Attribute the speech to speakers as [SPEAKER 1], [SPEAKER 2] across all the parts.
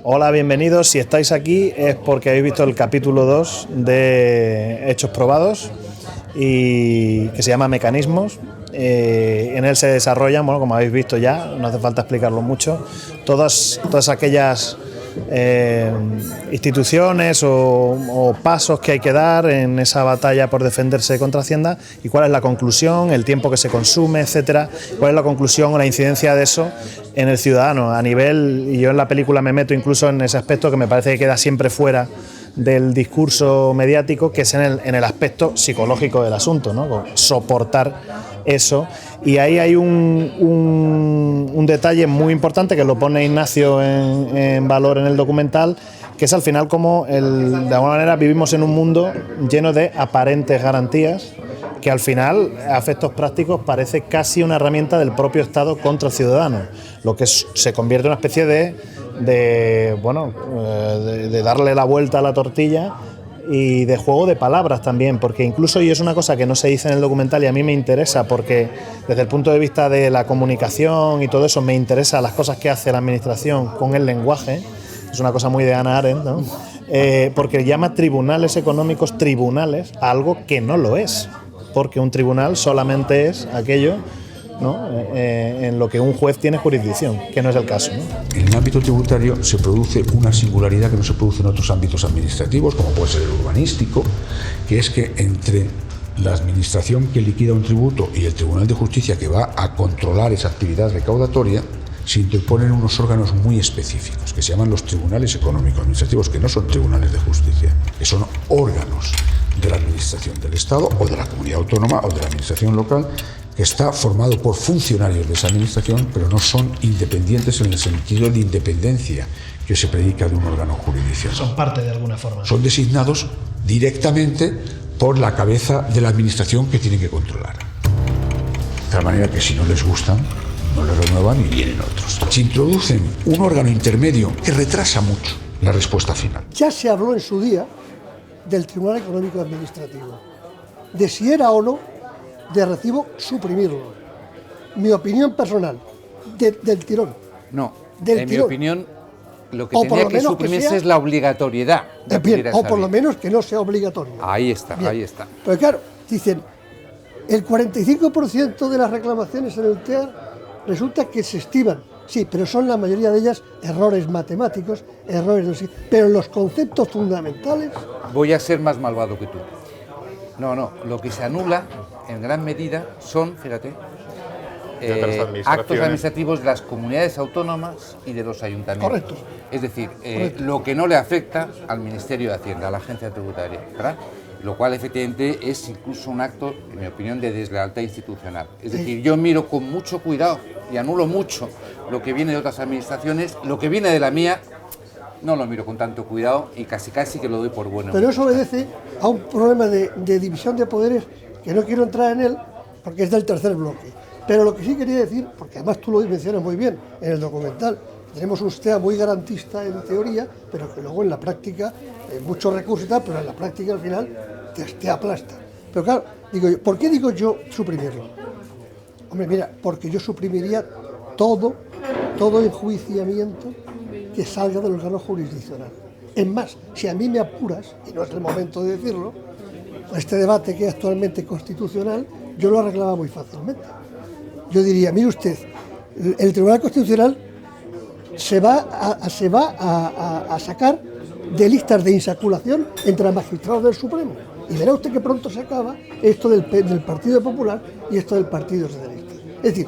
[SPEAKER 1] Hola, bienvenidos. Si estáis aquí es porque habéis visto el capítulo 2 de Hechos Probados y que se llama Mecanismos. En él se desarrollan, bueno, como habéis visto ya, no hace falta explicarlo mucho, todas aquellas instituciones o pasos que hay que dar en esa batalla por defenderse contra Hacienda y cuál es la conclusión, el tiempo que se consume, etcétera, cuál es la conclusión o la incidencia de eso en el ciudadano a nivel, y yo en la película me meto incluso en ese aspecto que me parece que queda siempre fuera del discurso mediático, que es en el aspecto psicológico del asunto, ¿no? Soportar eso. Y ahí hay un detalle muy importante que lo pone Ignacio en valor en el documental, que es al final como de alguna manera vivimos en un mundo lleno de aparentes garantías que al final, a efectos prácticos, parece casi una herramienta del propio Estado contra el ciudadano, lo que se convierte en una especie de darle la vuelta a la tortilla y de juego de palabras también, porque incluso, y es una cosa que no se dice en el documental y a mí me interesa, porque desde el punto de vista de la comunicación y todo eso me interesa las cosas que hace la administración con el lenguaje, es una cosa muy de Hannah Arendt, ¿no? Porque llama tribunales económicos tribunales a algo que no lo es, porque un tribunal solamente es aquello, ¿no?, en lo que un juez tiene jurisdicción, que no es el caso, ¿no?
[SPEAKER 2] En el ámbito tributario se produce una singularidad que no se produce en otros ámbitos administrativos, como puede ser el urbanístico, que es que entre la administración que liquida un tributo y el Tribunal de Justicia que va a controlar esa actividad recaudatoria, se interponen unos órganos muy específicos, que se llaman los tribunales económico-administrativos, que no son tribunales de justicia, que son órganos de la administración del Estado o de la comunidad autónoma o de la administración local, que está formado por funcionarios de esa administración, pero no son independientes en el sentido de independencia que se predica de un órgano jurisdiccional.
[SPEAKER 1] Son parte de alguna forma.
[SPEAKER 2] Son designados directamente por la cabeza de la administración que tienen que controlar. De tal manera que si no les gustan, no les renuevan y vienen otros. Se introducen un órgano intermedio que retrasa mucho la respuesta final.
[SPEAKER 3] Ya se habló en su día del Tribunal Económico Administrativo, de si era o no de recibo suprimirlo. Mi opinión personal, del tirón.
[SPEAKER 4] No,
[SPEAKER 3] del
[SPEAKER 4] en
[SPEAKER 3] tirón.
[SPEAKER 4] Mi opinión, lo que
[SPEAKER 3] O
[SPEAKER 4] tenía
[SPEAKER 3] por lo
[SPEAKER 4] que
[SPEAKER 3] menos
[SPEAKER 4] suprimirse
[SPEAKER 3] que sea,
[SPEAKER 4] es la obligatoriedad de acudir a
[SPEAKER 3] o
[SPEAKER 4] esa
[SPEAKER 3] por lo
[SPEAKER 4] ley.
[SPEAKER 3] menos que no sea obligatorio.
[SPEAKER 4] Ahí está,
[SPEAKER 3] Bien.
[SPEAKER 4] ahí está.
[SPEAKER 3] Pero claro, dicen, el 45% de las reclamaciones en el TEAR resulta que se estiman. Sí, pero son la mayoría de ellas errores matemáticos, pero los conceptos fundamentales...
[SPEAKER 4] Voy a ser más malvado que tú. No, lo que se anula en gran medida son, fíjate, actos administrativos de las comunidades autónomas y de los ayuntamientos.
[SPEAKER 3] Correcto.
[SPEAKER 4] Es decir, lo que no le afecta al Ministerio de Hacienda, a la agencia tributaria, ¿verdad? Lo cual efectivamente es incluso un acto, en mi opinión, de deslealtad institucional. Es decir, yo miro con mucho cuidado y anulo mucho lo que viene de otras administraciones, lo que viene de la mía no lo miro con tanto cuidado y casi que lo doy por bueno.
[SPEAKER 3] Pero eso obedece a un problema de división de poderes que no quiero entrar en él porque es del tercer bloque. Pero lo que sí quería decir, porque además tú lo mencionas muy bien en el documental, tenemos un sistema muy garantista en teoría, pero que luego en la práctica, muchos recursos y tal, pero en la práctica al final te aplasta. Pero claro, digo yo, ¿por qué digo yo suprimirlo? Hombre, mira, porque yo suprimiría todo enjuiciamiento que salga del órgano jurisdiccional. Es más, si a mí me apuras, y no es el momento de decirlo, este debate que es actualmente constitucional, yo lo arreglaba muy fácilmente. Yo diría, mire usted, el Tribunal Constitucional se va a sacar de listas de insaculación entre magistrados del Supremo. Y verá usted que pronto se acaba esto del Partido Popular y esto del Partido Socialista. Es decir,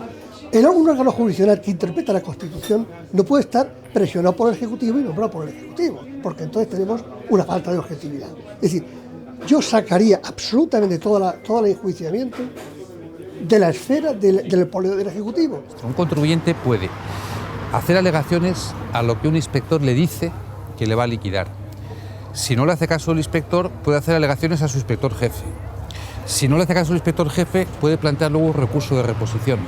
[SPEAKER 3] un órgano jurisdiccional que interpreta la Constitución no puede estar presionado por el Ejecutivo y nombrado por el Ejecutivo, porque entonces tenemos una falta de objetividad. Es decir, yo sacaría absolutamente todo el enjuiciamiento de la esfera del Ejecutivo.
[SPEAKER 4] Un contribuyente puede hacer alegaciones a lo que un inspector le dice que le va a liquidar. Si no le hace caso el inspector, puede hacer alegaciones a su inspector jefe. Si no le hace caso el inspector jefe, puede plantear luego un recurso de reposición.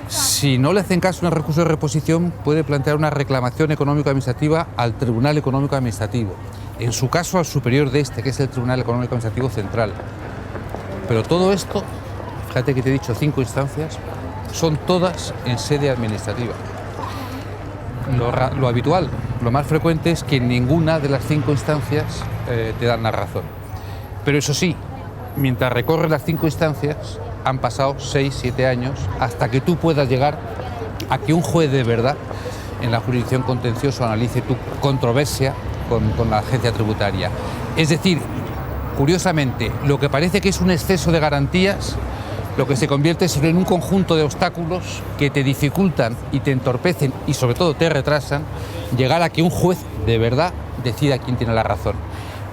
[SPEAKER 4] Si no le hacen caso en el recurso de reposición, puede plantear una reclamación económico-administrativa al Tribunal Económico-Administrativo. En su caso, al superior de este, que es el Tribunal Económico-Administrativo Central. Pero todo esto, fíjate que te he dicho 5 instancias, son todas en sede administrativa. Lo habitual lo más frecuente es que en ninguna de las 5 instancias te dan la razón. Pero eso sí, mientras recorres las 5 instancias, han pasado 6, 7 años hasta que tú puedas llegar a que un juez de verdad en la jurisdicción contenciosa analice tu controversia con la agencia tributaria. Es decir, curiosamente, lo que parece que es un exceso de garantías, lo que se convierte es en un conjunto de obstáculos que te dificultan y te entorpecen y sobre todo te retrasan llegar a que un juez de verdad decida quién tiene la razón.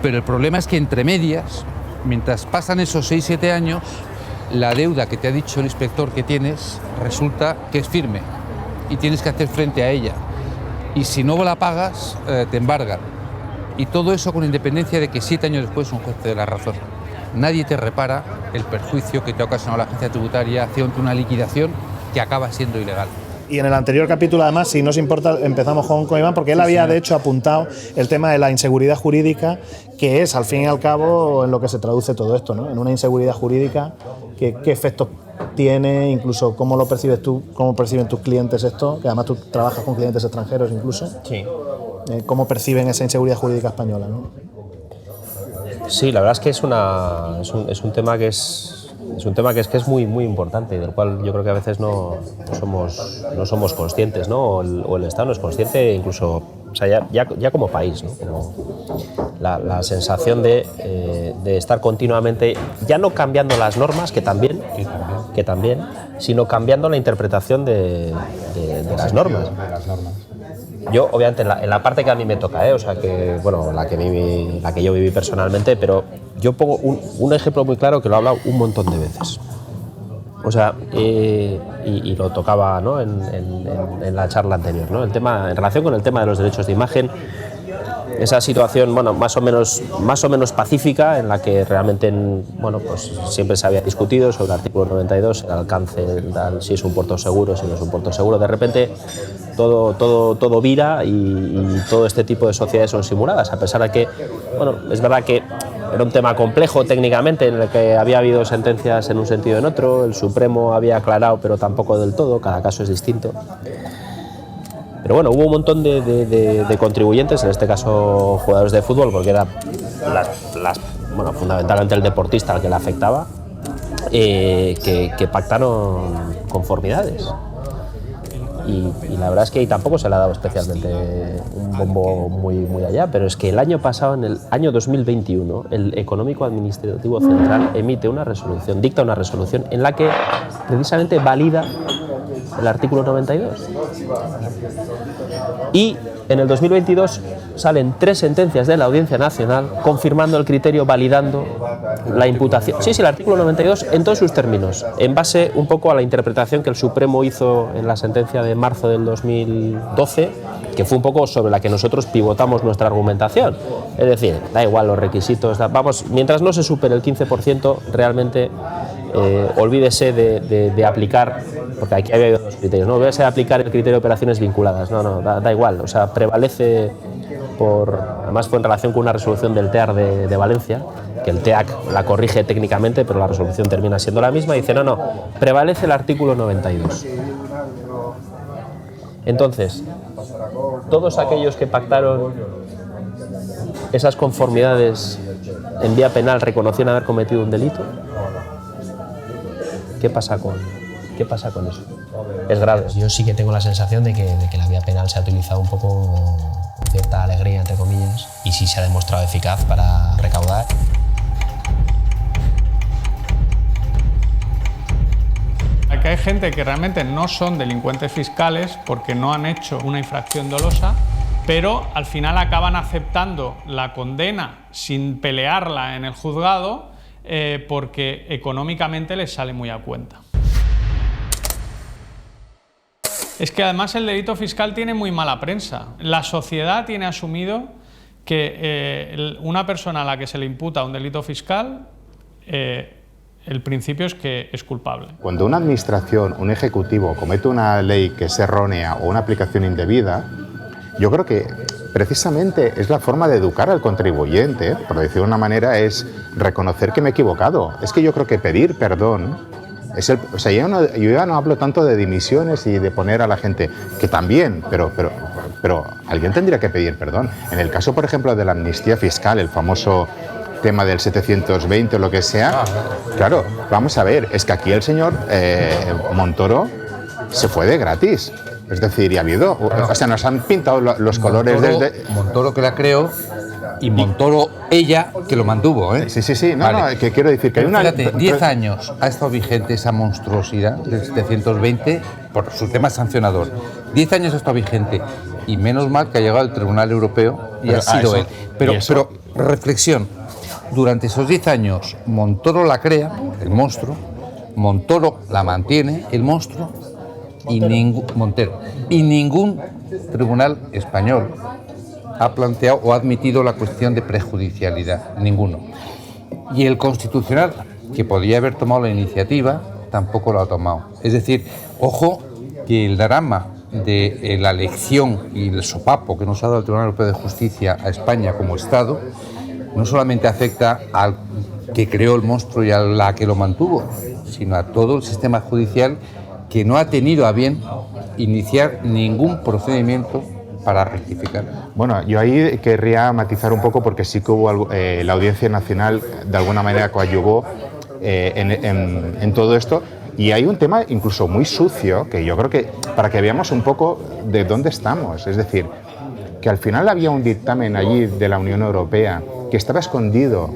[SPEAKER 4] Pero el problema es que entre medias, mientras pasan esos 6-7 años, la deuda que te ha dicho el inspector que tienes resulta que es firme y tienes que hacer frente a ella. Y si no la pagas, te embargan. Y todo eso con independencia de que 7 años después un juez te dé la razón. Nadie te repara el perjuicio que te ha ocasionado la agencia tributaria haciendo una liquidación que acaba siendo ilegal.
[SPEAKER 1] Y en el anterior capítulo, además, si nos importa, empezamos con Iván, porque él había, de hecho, apuntado el tema de la inseguridad jurídica, que es, al fin y al cabo, en lo que se traduce todo esto, ¿no? En una inseguridad jurídica, ¿qué efectos tiene? Incluso, ¿cómo lo percibes tú? ¿Cómo perciben tus clientes esto? Que además tú trabajas con clientes extranjeros, incluso.
[SPEAKER 5] Sí.
[SPEAKER 1] ¿Cómo perciben esa inseguridad jurídica española, ¿no?
[SPEAKER 5] Sí, la verdad es que es un tema que es muy importante y del cual yo creo que a veces no somos conscientes, ¿no? O el Estado no es consciente, incluso, o sea, ya como país, ¿no? Pero la sensación de estar continuamente, ya no cambiando las normas, que también, sino cambiando la interpretación de las normas. Yo, obviamente, en la parte que a mí me toca, o sea, que, bueno, la que yo viví personalmente, pero yo pongo un ejemplo muy claro que lo he hablado un montón de veces. O sea, y lo tocaba, ¿no? en la charla anterior, ¿no? El tema, en relación con el tema de los derechos de imagen, esa situación, bueno, más o menos pacífica, en la que realmente, bueno, pues siempre se había discutido sobre el artículo 92, el alcance, si es un puerto seguro, si no es un puerto seguro. De repente todo vira y todo este tipo de sociedades son simuladas, a pesar de que, bueno, es verdad que era un tema complejo técnicamente, en el que había habido sentencias en un sentido y en otro, el Supremo había aclarado, pero tampoco del todo, cada caso es distinto. Pero bueno, hubo un montón de contribuyentes, en este caso jugadores de fútbol, porque era bueno, fundamentalmente el deportista al que le afectaba, que pactaron conformidades. Y la verdad es que tampoco se le ha dado especialmente un bombo muy allá, pero es que el año pasado, en el año 2021, el Económico Administrativo Central dicta una resolución en la que precisamente valida el artículo 92. Y en el 2022 salen 3 sentencias de la Audiencia Nacional confirmando el criterio, validando la imputación. Sí, el artículo 92 en todos sus términos, en base un poco a la interpretación que el Supremo hizo en la sentencia de marzo del 2012, que fue un poco sobre la que nosotros pivotamos nuestra argumentación. Es decir, da igual los requisitos, vamos, mientras no se supere el 15%, realmente olvídese de aplicar, porque aquí había 2 criterios, no olvídese de aplicar el criterio de operaciones vinculadas, da igual, o sea, prevalece además fue en relación con una resolución del TEAC de Valencia, que el TEAC la corrige técnicamente, pero la resolución termina siendo la misma, y dice, prevalece el artículo 92. Entonces, todos aquellos que pactaron esas conformidades en vía penal reconocían haber cometido un delito. ¿Qué pasa con eso? Es grave.
[SPEAKER 6] Yo sí que tengo la sensación de que la vía penal se ha utilizado un poco con cierta alegría, entre comillas, y sí se ha demostrado eficaz para recaudar.
[SPEAKER 7] Que hay gente que realmente no son delincuentes fiscales porque no han hecho una infracción dolosa, pero al final acaban aceptando la condena sin pelearla en el juzgado porque económicamente les sale muy a cuenta. Es que además el delito fiscal tiene muy mala prensa. La sociedad tiene asumido que una persona a la que se le imputa un delito fiscal, el principio es que es culpable.
[SPEAKER 8] Cuando una administración, un ejecutivo, comete una ley que es errónea o una aplicación indebida, yo creo que precisamente es la forma de educar al contribuyente, por decirlo de una manera, es reconocer que me he equivocado. Es que yo creo que pedir perdón o sea, yo ya no hablo tanto de dimisiones y de poner a la gente, que también, pero pero alguien tendría que pedir perdón. En el caso, por ejemplo, de la amnistía fiscal, el famoso tema del 720 o lo que sea, claro, vamos a ver, es que aquí el señor Montoro se fue de gratis. Es decir, y ha habido, o sea, nos han pintado los colores desde...
[SPEAKER 4] Montoro que la creó y Montoro ella que lo mantuvo, ¿eh?
[SPEAKER 8] Sí, no, vale. No, que quiero decir que hay una...
[SPEAKER 4] Fíjate, 10 años ha estado vigente esa monstruosidad del 720 por su tema sancionador. 10 años ha estado vigente y menos mal que ha llegado al Tribunal Europeo y ha sido él. Pero reflexión, durante esos 10 años Montoro la crea, el monstruo, Montoro la mantiene, el monstruo, y ningún tribunal español ha planteado o ha admitido la cuestión de prejudicialidad, ninguno. Y el Constitucional, que podía haber tomado la iniciativa, tampoco lo ha tomado. Es decir, ojo que el drama de la elección y el sopapo que nos ha dado el Tribunal Europeo de Justicia a España como Estado, no solamente afecta al que creó el monstruo y a la que lo mantuvo, sino a todo el sistema judicial que no ha tenido a bien iniciar ningún procedimiento para rectificar.
[SPEAKER 8] Bueno, yo ahí querría matizar un poco porque sí que hubo algo, la Audiencia Nacional de alguna manera coadyuvó en todo esto, y hay un tema incluso muy sucio que yo creo que para que veamos un poco de dónde estamos, es decir, que al final había un dictamen allí de la Unión Europea que estaba escondido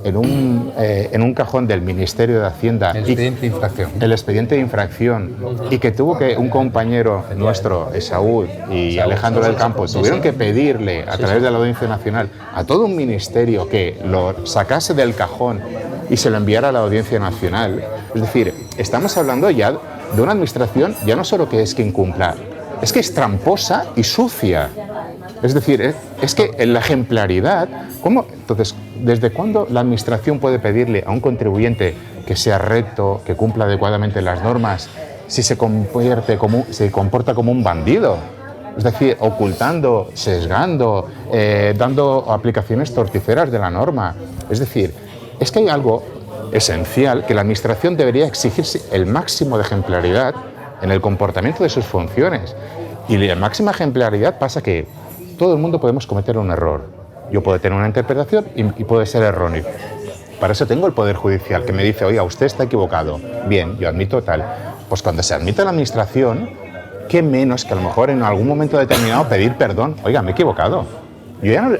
[SPEAKER 8] en un cajón del Ministerio de Hacienda,
[SPEAKER 4] el expediente de infracción.
[SPEAKER 8] El expediente de infracción, y que tuvo que un compañero nuestro, Esaú y Alejandro del Campo, tuvieron que pedirle a través de la Audiencia Nacional a todo un ministerio que lo sacase del cajón y se lo enviara a la Audiencia Nacional. Es decir, estamos hablando ya de una administración ya no solo que es que incumpla, es que es tramposa y sucia. Es decir, es que en la ejemplaridad, ¿cómo? Entonces, ¿desde cuándo la administración puede pedirle a un contribuyente que sea recto, que cumpla adecuadamente las normas, si se comporta como un bandido? Es decir, ocultando, sesgando, dando aplicaciones torticeras de la norma. Es decir, es que hay algo esencial que la administración debería exigirse el máximo de ejemplaridad en el comportamiento de sus funciones. Y la máxima ejemplaridad pasa que todo el mundo podemos cometer un error. Yo puedo tener una interpretación y puede ser erróneo. Para eso tengo el Poder Judicial, que me dice, oiga, usted está equivocado. Bien, yo admito tal. Pues cuando se admite a la administración, ¿qué menos que a lo mejor en algún momento determinado pedir perdón? Oiga, me he equivocado. Yo ya no,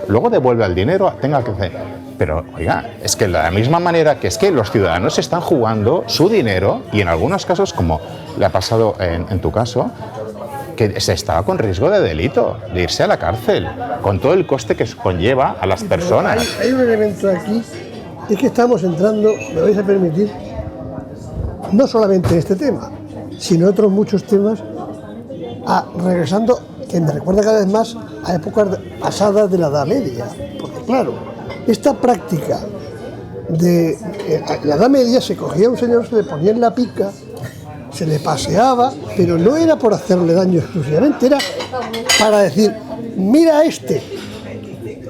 [SPEAKER 8] luego devuelve el dinero, tenga que hacer. Pero, oiga, es que de la misma manera que es que los ciudadanos están jugando su dinero, y en algunos casos, como le ha pasado en tu caso, que se estaba con riesgo de delito, de irse a la cárcel, con todo el coste que conlleva a las personas.
[SPEAKER 3] Hay un elemento aquí, es que estamos entrando, me vais a permitir, no solamente en este tema, sino en otros muchos temas, regresando, que me recuerda cada vez más a épocas pasadas de la Edad Media, porque claro, esta práctica de la Edad Media se cogía a un señor, se le ponía en la pica, se le paseaba, pero no era por hacerle daño exclusivamente, era para decir, mira a este,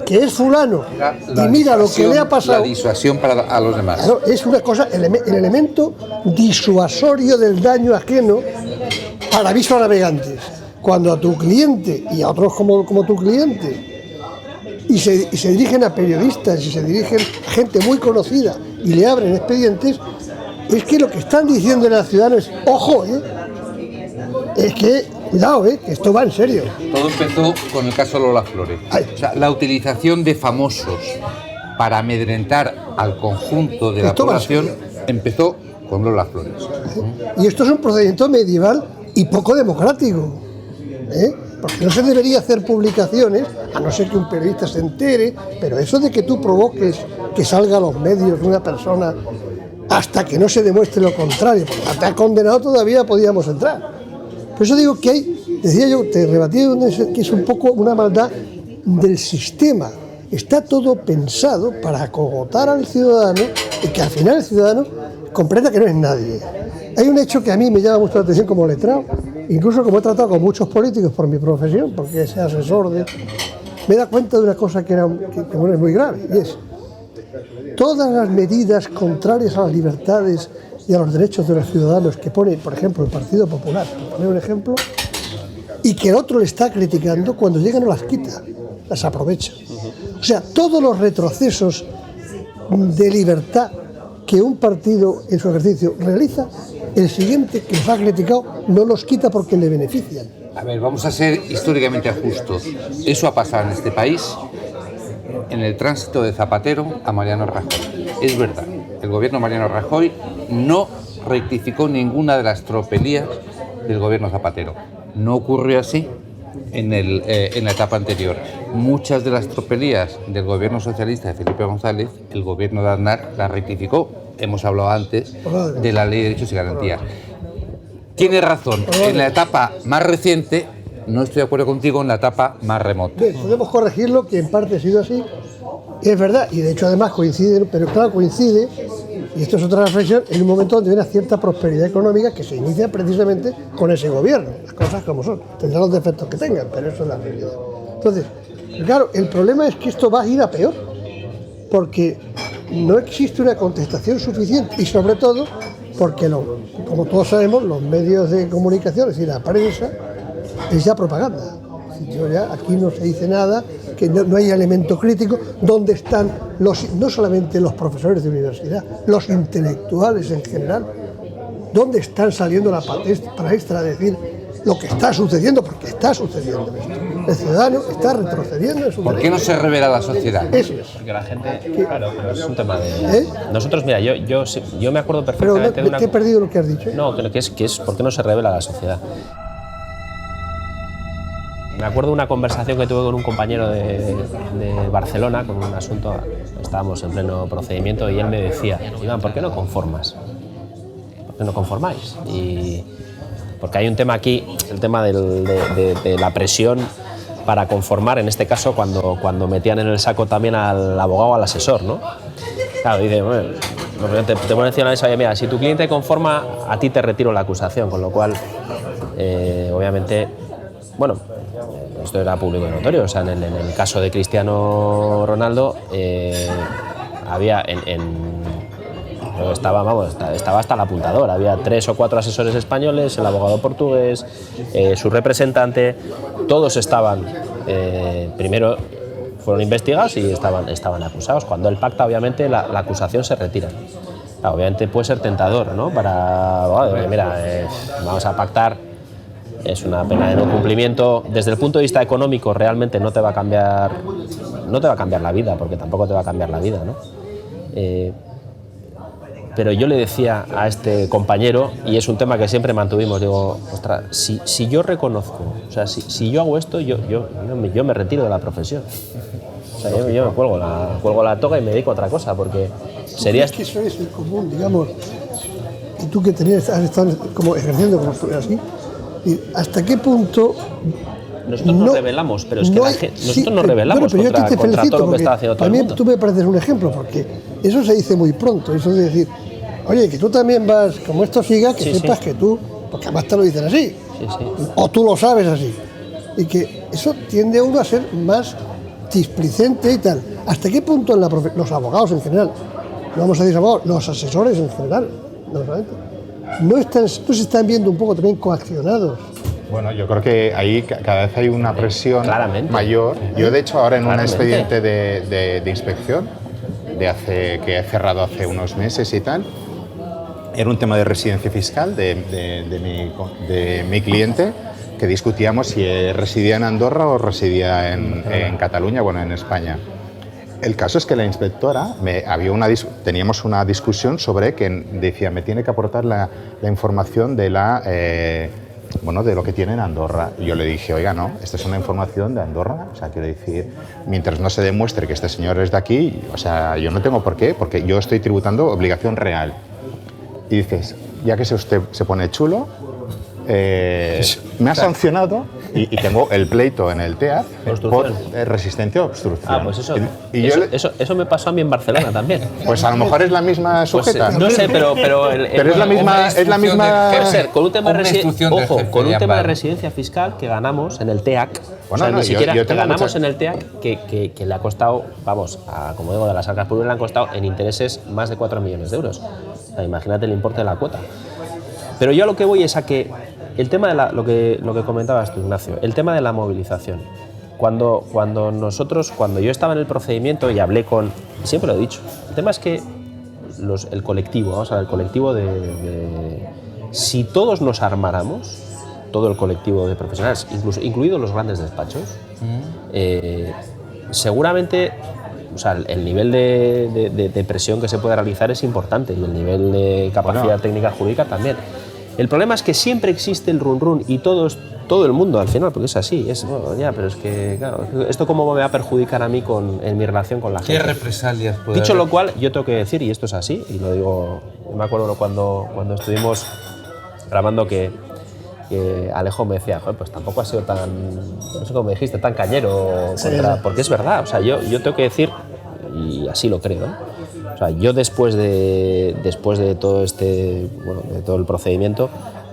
[SPEAKER 3] que es fulano, y mira lo que le ha pasado.
[SPEAKER 4] La disuasión para los demás.
[SPEAKER 3] Claro, es una cosa, el elemento disuasorio del daño ajeno para aviso a navegantes. Cuando a tu cliente y a otros como tu cliente, y se dirigen a periodistas y se dirigen a gente muy conocida y le abren expedientes, es que lo que están diciendo a los ciudadanos es, ojo, es que, cuidado, que esto va en serio.
[SPEAKER 4] Todo empezó con el caso Lola Flores. O sea, la utilización de famosos para amedrentar al conjunto de la población empezó con Lola Flores.
[SPEAKER 3] Y esto es un procedimiento medieval y poco democrático, porque no se debería hacer publicaciones, a no ser que un periodista se entere, pero eso de que tú provoques que salga a los medios una persona hasta que no se demuestre lo contrario, porque hasta el condenado todavía podíamos entrar. Por eso digo que hay, decía yo, te rebatí que es un poco una maldad del sistema. Está todo pensado para acogotar al ciudadano y que al final el ciudadano comprenda que no es nadie. Hay un hecho que a mí me llama mucho la atención como letrado, incluso como he tratado con muchos políticos por mi profesión, porque es asesor de... Me da cuenta de una cosa que es muy grave, y es todas las medidas contrarias a las libertades y a los derechos de los ciudadanos que pone, por ejemplo, el Partido Popular, por poner un ejemplo, y que el otro le está criticando, cuando llega no las quita, las aprovecha. O sea, todos los retrocesos de libertad que un partido en su ejercicio realiza, el siguiente que los ha criticado no los quita porque le benefician.
[SPEAKER 4] A ver, vamos a ser históricamente justos. Eso ha pasado en este país en el tránsito de Zapatero a Mariano Rajoy. Es verdad, el gobierno de Mariano Rajoy no rectificó ninguna de las tropelías del gobierno Zapatero. No ocurrió así en la etapa anterior. Muchas de las tropelías del gobierno socialista de Felipe González, el gobierno de Aznar las rectificó. Hemos hablado antes de la Ley de Derechos y Garantías. Tiene razón, en la etapa más reciente, no estoy de acuerdo contigo en la etapa más remota.
[SPEAKER 3] Bien, podemos corregirlo, que en parte ha sido así, es verdad, y de hecho además coincide, pero claro, coincide, y esto es otra reflexión, en un momento donde hay una cierta prosperidad económica que se inicia precisamente con ese gobierno, las cosas como son, tendrán los defectos que tengan, pero eso es la realidad. Entonces, claro, el problema es que esto va a ir a peor, porque no existe una contestación suficiente, y sobre todo porque, como todos sabemos, los medios de comunicación, es decir, la prensa, es ya propaganda. Aquí no se dice nada, que no hay elemento crítico, donde están no solamente los profesores de universidad, los intelectuales en general, donde están saliendo la palestra a decir lo que está sucediendo, porque está sucediendo esto. El ciudadano está retrocediendo en su
[SPEAKER 4] ¿Por qué no se revela la sociedad?
[SPEAKER 3] Eso es.
[SPEAKER 5] Porque la gente, claro, pero es un tema de... Nosotros, mira, yo me acuerdo perfectamente
[SPEAKER 3] pero no,
[SPEAKER 5] de
[SPEAKER 3] he perdido lo que has dicho.
[SPEAKER 5] No, que es ¿por qué no se revela la sociedad? Me acuerdo de una conversación que tuve con un compañero de Barcelona con un asunto, estábamos en pleno procedimiento y él me decía, Iván, ¿por qué no conformas? ¿Por qué no conformáis? Porque hay un tema aquí, el tema de la presión para conformar, en este caso cuando metían en el saco también al abogado o al asesor, ¿no? Claro, dice, bueno, te ponen encima de la mesa, oye, mira, si tu cliente conforma, a ti te retiro la acusación, con lo cual, obviamente, bueno, esto era público y notorio, o sea, en el caso de Cristiano Ronaldo, había estaba hasta el apuntador, había 3 o 4 asesores españoles, el abogado portugués, su representante, todos estaban, primero fueron investigados y estaban acusados. Cuando él pacta, obviamente, la acusación se retira. Claro, obviamente puede ser tentador, ¿no? Oye, mira, vamos a pactar, es una pena de no cumplimiento. Desde el punto de vista económico, realmente no te va a cambiar la vida, porque tampoco te va a cambiar la vida, ¿no? Pero yo le decía a este compañero, y es un tema que siempre mantuvimos, digo, ostras, si yo reconozco, o sea, si yo hago esto, yo me retiro de la profesión. O sea, yo me cuelgo la toga y me dedico a otra cosa, porque sería...
[SPEAKER 3] Es que eso es el común, digamos, y tú que has estado como ejerciendo como así, y ¿hasta qué punto...?
[SPEAKER 5] Nosotros nos rebelamos, pero es que nosotros nos rebelamos contra todo lo que está haciendo todo el mundo.
[SPEAKER 3] Tú me pareces un ejemplo, porque eso se dice muy pronto, eso de decir, oye, que tú también vas, como esto siga, que sepas que tú, porque además te lo dicen así, o tú lo sabes así, y que eso tiende a uno a ser más displicente y tal. ¿Hasta qué punto los abogados en general, no vamos a decir abogados, los asesores en general, no se están viendo un poco también coaccionados?
[SPEAKER 8] Bueno, yo creo que ahí cada vez hay una presión mayor. Yo, de hecho, ahora en un expediente de inspección que he cerrado hace unos meses y tal, era un tema de residencia fiscal de mi cliente, que discutíamos si residía en Andorra o residía en Cataluña, bueno, en España. El caso es que la inspectora, teníamos una discusión sobre que decía, me tiene que aportar la información de de lo que tiene en Andorra. Y yo le dije, oiga, no, esta es una información de Andorra, o sea, quiero decir, mientras no se demuestre que este señor es de aquí, o sea, yo no tengo por qué, porque yo estoy tributando obligación real. Y dices, ya que usted se pone chulo, me ha sancionado y tengo el pleito en el TEA por resistencia a obstrucción.
[SPEAKER 5] Pues eso me pasó a mí en Barcelona también.
[SPEAKER 8] Pues a lo mejor es la misma sujeta.
[SPEAKER 5] Pues, no sé, pero
[SPEAKER 8] es la misma.
[SPEAKER 5] Puede ser, con un tema de residencia fiscal que ganamos en el TEAC. Bueno, o sea, ni siquiera que ganamos en el TEAC, que le ha costado, como digo, de las arcas públicas le han costado en intereses más de 4 millones de euros. O sea, imagínate el importe de la cuota. Pero yo a lo que voy es a que el tema de lo que comentabas tú, Ignacio, el tema de la movilización. Cuando yo estaba en el procedimiento y hablé con... Siempre lo he dicho, el tema es que el colectivo, vamos a ver, el colectivo si todos nos armáramos, todo el colectivo de profesionales, incluidos los grandes despachos, seguramente, o sea, el nivel de presión que se puede realizar es importante y el nivel de capacidad técnica jurídica también. El problema es que siempre existe el run y todo el mundo al final, porque es así, pero es que, claro, ¿esto cómo me va a perjudicar a mí en mi relación con la gente?
[SPEAKER 4] ¿Qué represalias puede
[SPEAKER 5] Dicho
[SPEAKER 4] haber?
[SPEAKER 5] lo cual, yo tengo que decir, y esto es así, y lo digo, me acuerdo cuando estuvimos grabando que Alejo me decía, joder, pues tampoco ha sido tan, no sé cómo me dijiste, tan cañero, porque es verdad, o sea, yo tengo que decir, y así lo creo, o sea, yo después de todo de todo el procedimiento,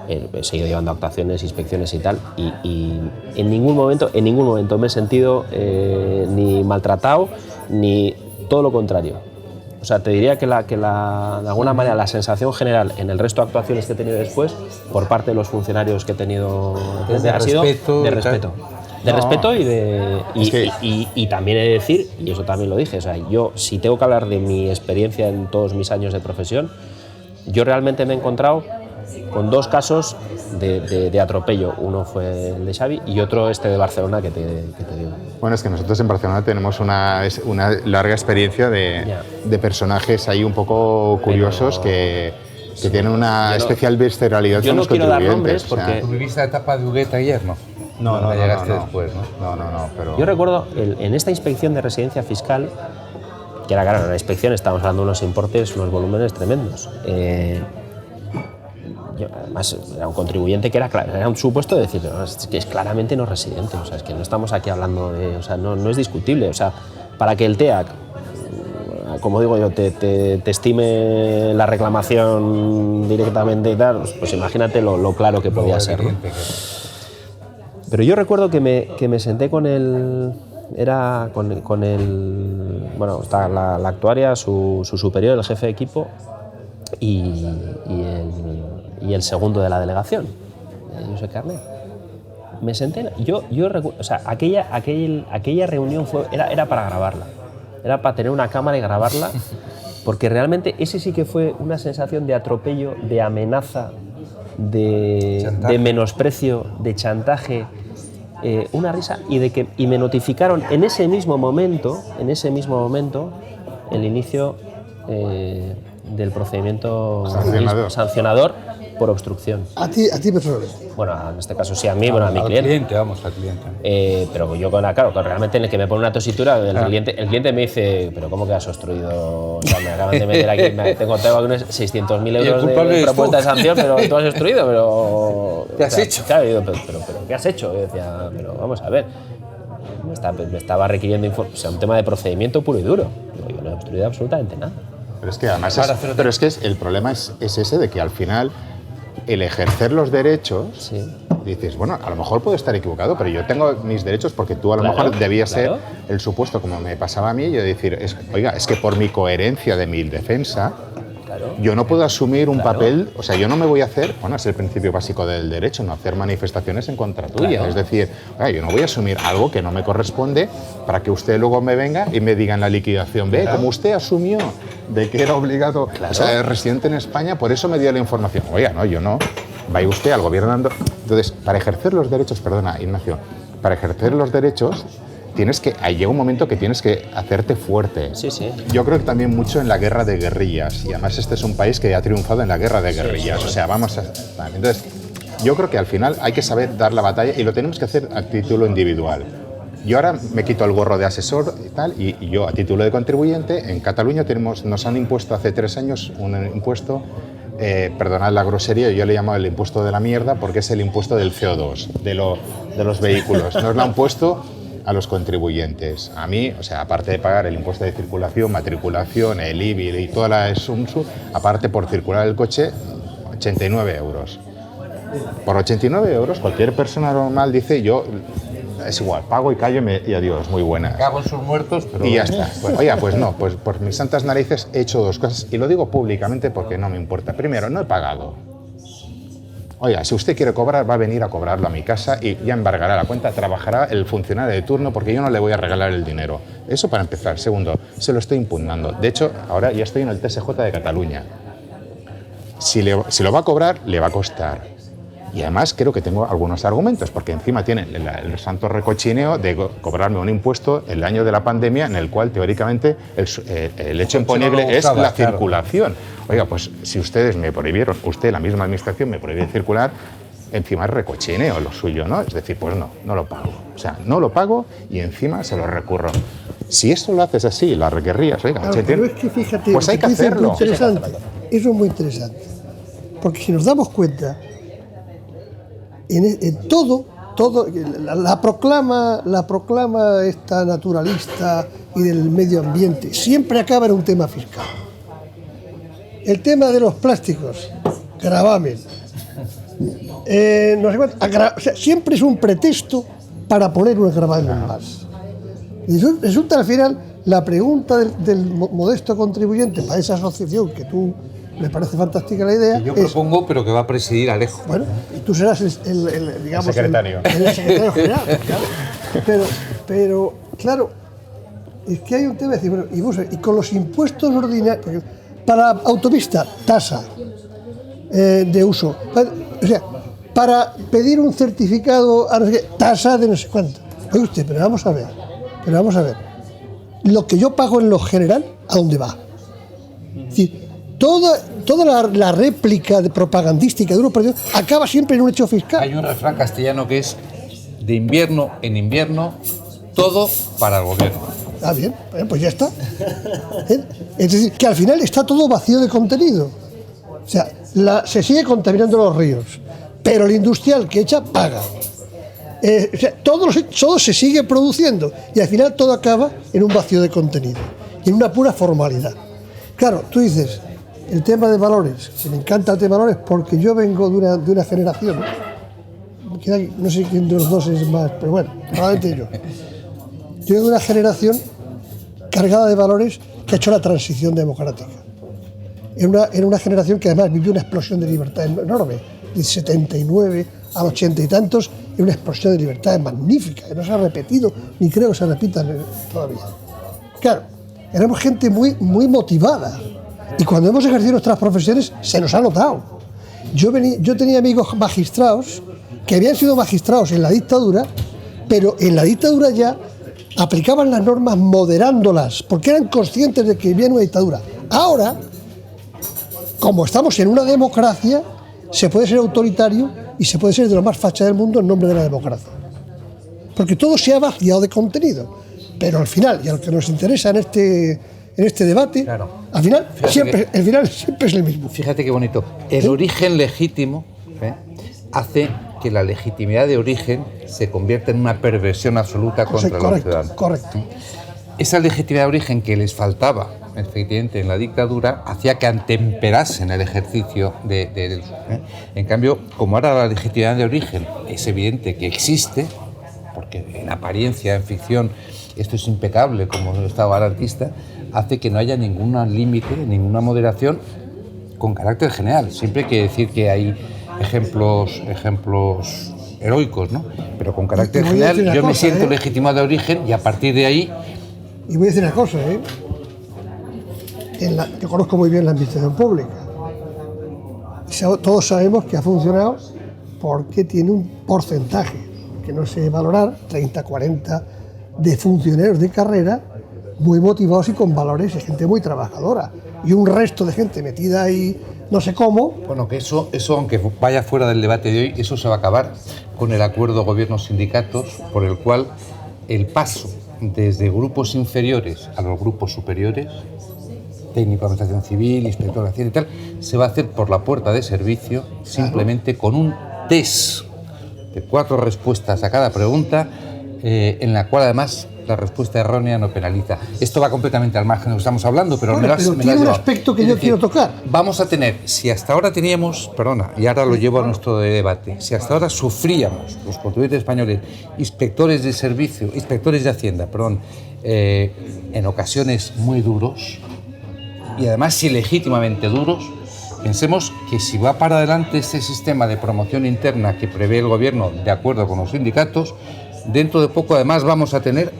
[SPEAKER 5] he seguido llevando actuaciones, inspecciones y tal, y en ningún momento me he sentido ni maltratado, ni todo lo contrario. O sea, te diría que de alguna manera la sensación general en el resto de actuaciones que he tenido después, por parte de los funcionarios que he tenido, ha sido de respeto. De respeto y también he de decir, y eso también lo dije, o sea, yo si tengo que hablar de mi experiencia en todos mis años de profesión, yo realmente me he encontrado con dos casos de atropello. Uno fue el de Xavi y otro de Barcelona que te digo.
[SPEAKER 8] Bueno, es que nosotros en Barcelona tenemos una larga experiencia de personajes ahí un poco curiosos que tienen una especial visceralidad con los contribuyentes.
[SPEAKER 5] Yo no quiero dar nombres porque...
[SPEAKER 4] ¿Tú viviste la etapa de Hugueta ayer, no?
[SPEAKER 8] No,
[SPEAKER 4] llegaste después, ¿no?
[SPEAKER 8] No, pero...
[SPEAKER 5] Yo recuerdo en esta inspección de residencia fiscal, que era, claro, en la inspección estábamos hablando de unos importes, unos volúmenes tremendos. Además, era un contribuyente que era un supuesto de decir, pero es que es claramente no residente, o sea, es que no estamos aquí hablando de, o sea, no es discutible, o sea, para que el TEAC, como digo yo, te estime la reclamación directamente y tal, pues imagínate lo claro que podía ser, ¿no? Pero yo recuerdo que me senté con el... Bueno, está la actuaria, su superior, el jefe de equipo, y el segundo de la delegación, José Carné. Me senté, yo recuerdo, o sea, aquella reunión era para grabarla, era para tener una cámara y grabarla, porque realmente ese sí que fue una sensación de atropello, de amenaza, de menosprecio, de chantaje, una risa, y me notificaron en ese mismo momento, el inicio del procedimiento sancionador por obstrucción.
[SPEAKER 3] A ti personalmente.
[SPEAKER 5] Bueno, en este caso sí a mí, bueno, a mi cliente.
[SPEAKER 4] Al cliente.
[SPEAKER 5] Pero yo claro, realmente en el que me pone una tositura, el cliente me dice, pero ¿cómo que has obstruido? O sea, me acaban de meter aquí, tengo unos 600.000 euros de propuesta de sanción, pero tú has obstruido, pero...
[SPEAKER 4] ¿Qué has hecho?
[SPEAKER 5] Claro, digo, pero ¿qué has hecho? Yo decía, pero vamos a ver, me estaba requiriendo un tema de procedimiento puro y duro. Digo, yo no he obstruido absolutamente nada.
[SPEAKER 8] Pero es que además el problema es ese de que al final el ejercer los derechos, sí, dices, bueno, a lo mejor puedo estar equivocado, pero yo tengo mis derechos porque tú a lo mejor debías ser el supuesto, como me pasaba a mí, yo decir, oiga, es que por mi coherencia de mi defensa, yo no puedo asumir un papel, o sea, yo no me voy a hacer, bueno, es el principio básico del derecho, no hacer manifestaciones en contra tuya. Es decir, yo no voy a asumir algo que no me corresponde para que usted luego me venga y me diga en la liquidación, como usted asumió de que era obligado, o sea, residente en España, por eso me dio la información. Oiga, no, yo no. Vaya usted al gobierno dando... Entonces, para ejercer los derechos, perdona, Ignacio, para ejercer los derechos, llega un momento que tienes que hacerte fuerte.
[SPEAKER 5] Sí, sí.
[SPEAKER 8] Yo creo que también mucho en la guerra de guerrillas, y además este es un país que ha triunfado en la guerra de guerrillas, sí. O sea, vamos a... Entonces, yo creo que al final hay que saber dar la batalla y lo tenemos que hacer a título individual. Yo ahora me quito el gorro de asesor y tal, y yo a título de contribuyente, en Cataluña nos han impuesto hace 3 años un impuesto, perdonad la grosería, yo le llamo el impuesto de la mierda porque es el impuesto del CO2, de los vehículos. Nos lo han puesto a los contribuyentes. A mí, o sea, aparte de pagar el impuesto de circulación, matriculación, el IBI y toda la SUMSU, aparte por circular el coche, 89 euros. Por 89 euros cualquier persona normal dice, yo es igual, pago y callo y adiós, muy buena.
[SPEAKER 4] Cago en sus muertos, pero...
[SPEAKER 8] Y ya está. Oiga, pues no, pues por mis santas narices he hecho 2 cosas y lo digo públicamente porque no me importa. Primero, no he pagado. Oiga, si usted quiere cobrar, va a venir a cobrarlo a mi casa y ya embargará la cuenta, trabajará el funcionario de turno porque yo no le voy a regalar el dinero. Eso para empezar. Segundo, se lo estoy impugnando. De hecho, ahora ya estoy en el TSJ de Cataluña. Si lo va a cobrar, le va a costar. Y además creo que tengo algunos argumentos, porque encima tienen el santo recochineo de cobrarme un impuesto el año de la pandemia, en el cual teóricamente el hecho imponible es la circulación. Oiga, pues si ustedes me prohibieron, la misma administración me prohíbe circular, encima es recochineo lo suyo, ¿no? Es decir, pues no lo pago. O sea, no lo pago y encima se lo recurro. Si esto lo haces así, la requerrías, oiga,
[SPEAKER 3] claro, pero es que fíjate,
[SPEAKER 8] pues hay que hacerlo.
[SPEAKER 3] Eso es muy interesante. Porque si nos damos cuenta, en todo la proclama esta naturalista y del medio ambiente siempre acaba en un tema fiscal. El tema de los plásticos, gravamen. No sé cuánto, o sea, siempre es un pretexto para poner un gravamen más. Y resulta al final la pregunta del modesto contribuyente para esa asociación que tú me parece fantástica la idea.
[SPEAKER 4] Que yo propongo, pero que va a presidir Alejo.
[SPEAKER 3] Bueno, y tú serás digamos,
[SPEAKER 8] el secretario.
[SPEAKER 3] El secretario general, claro. Pero, claro, es que hay un tema de decir, bueno, y con los impuestos ordinarios, para autopista, tasa de uso. O sea, para pedir un certificado, tasa de no sé cuánto. Oye usted, pero vamos a ver. Lo que yo pago en lo general, ¿a dónde va? Es decir, toda la réplica propagandística de unos partidos acaba siempre en un hecho fiscal.
[SPEAKER 4] Hay un refrán castellano que es: de invierno en invierno, todo para el gobierno.
[SPEAKER 3] Ah, bien, pues ya está. Es decir, que al final está todo vacío de contenido. O sea, se sigue contaminando los ríos, pero el industrial que echa paga. O sea, todo se sigue produciendo y al final todo acaba en un vacío de contenido y en una pura formalidad. Claro, tú dices, el tema de valores, que me encanta el tema de valores porque yo vengo de una generación, no sé quién de los dos es más, pero bueno, probablemente yo. Yo vengo de una generación cargada de valores que ha hecho la transición democrática. Era una generación que además vivió una explosión de libertad enorme, de 79 a 80 y tantos, y una explosión de libertad magnífica, que no se ha repetido, ni creo que se repita todavía. Claro, éramos gente muy, muy motivada, y cuando hemos ejercido nuestras profesiones se nos ha notado. Yo tenía amigos magistrados que habían sido magistrados en la dictadura, pero en la dictadura ya aplicaban las normas moderándolas, porque eran conscientes de que vivía en una dictadura. Ahora, como estamos en una democracia, se puede ser autoritario y se puede ser de lo más facha del mundo en nombre de la democracia. Porque todo se ha vaciado de contenido. Pero al final, y a lo que nos interesa en este debate, claro, al final siempre es el mismo.
[SPEAKER 4] Fíjate qué bonito. El origen legítimo hace que la legitimidad de origen se convierta en una perversión absoluta contra los ciudadanos.
[SPEAKER 3] Correcto.
[SPEAKER 4] Esa legitimidad de origen que les faltaba, efectivamente, en la dictadura, hacía que atemperasen el ejercicio de En cambio, como ahora la legitimidad de origen es evidente que existe, porque en apariencia, en ficción, esto es impecable como Estado garantista, hace que no haya ningún límite, ninguna moderación con carácter general. Siempre hay que decir que hay ejemplos heroicos, ¿no? Pero con carácter general yo me siento legitimado de origen y a partir de ahí...
[SPEAKER 3] Y voy a decir una cosa, yo conozco muy bien la administración pública. Todos sabemos que ha funcionado porque tiene un porcentaje, que no sé valorar, 30, 40, de funcionarios de carrera muy motivados y con valores de gente muy trabajadora. Y un resto de gente metida ahí, no sé cómo.
[SPEAKER 4] Bueno, que eso aunque vaya fuera del debate de hoy, eso se va a acabar con el acuerdo gobierno-sindicatos, por el cual el paso desde grupos inferiores a los grupos superiores, técnico de administración civil, inspector de Hacienda y tal, se va a hacer por la puerta de servicio, simplemente con un test de 4 respuestas a cada pregunta, en la cual además la respuesta errónea no penaliza. Esto va completamente al margen de lo que estamos hablando, pero
[SPEAKER 3] tiene un aspecto que yo quiero tocar.
[SPEAKER 4] Vamos a tener, si hasta ahora teníamos, y ahora lo llevo a nuestro debate, si hasta ahora sufríamos, los contribuyentes españoles, inspectores de servicio, inspectores de Hacienda, en ocasiones muy duros, y además ilegítimamente duros, Pensemos que si va para adelante este sistema de promoción interna que prevé el gobierno de acuerdo con los sindicatos, dentro de poco además vamos a tener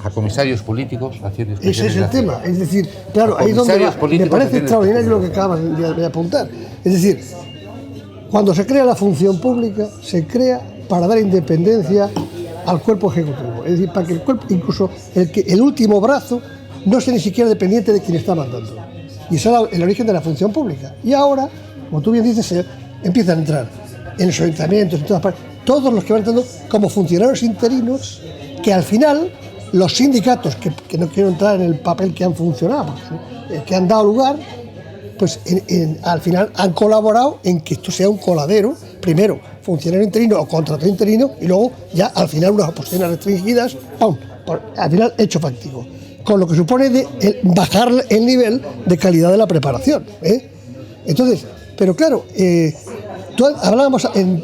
[SPEAKER 4] a comisarios políticos haciendo
[SPEAKER 3] Ese es el tema, es decir, claro, ahí es donde va. Me parece extraordinario lo que acabas de apuntar. Es decir, cuando se crea la función pública, se crea para dar independencia al cuerpo ejecutivo. Es decir, para que el cuerpo, incluso el último brazo, no sea ni siquiera dependiente de quien está mandando. Y eso es el origen de la función pública. Y ahora, como tú bien dices, empiezan a entrar en los ayuntamientos, en todas partes, todos los que van entrando como funcionarios interinos, que al final los sindicatos, que no quiero entrar en el papel que han funcionado, que han dado lugar, pues al final han colaborado en que esto sea un coladero, primero funcionario interino o contrato interino, y luego ya al final unas oposiciones restringidas, ¡pum!, al final hecho fáctico, con lo que supone de bajar el nivel de calidad de la preparación, ¿eh? Entonces, pero claro, tú